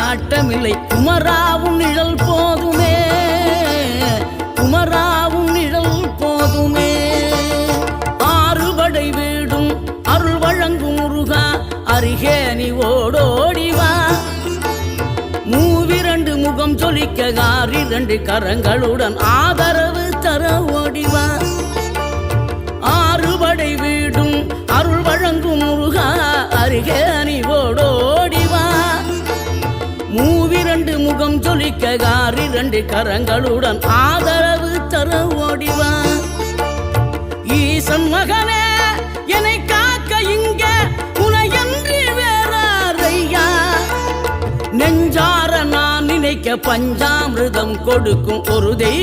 நாட்டமில்லை குமராவும் நிழல் போதுமே, குமராவும் நிழல் போதுமே. ஆறுபடை வீடும் அருள் வழங்கும் முருகா அருகே நீ ஓடோடிவா. மூவிரண்டு முகம் ஜொலிக்க ஆறிரண்டு கரங்களுடன் ஆதரவு தர ஓடிவா. ஆறுபடை வீடும் அருள் வழங்கும் முருகா அருகே நீ ஓடோடிவா. மூவிரண்டு முகம் ஜொலிக்க ஆறிரண்டு கரங்களுடன் ஆதரவு தர ஓடிவா. ஈசன் மகனே என்னை காக்க இங்க உனையன்றி வேறாரையா. நெஞ்சார நான் நினைக்க பஞ்சாமிர்தம் கொடுக்கும் ஒரு தெய்வம்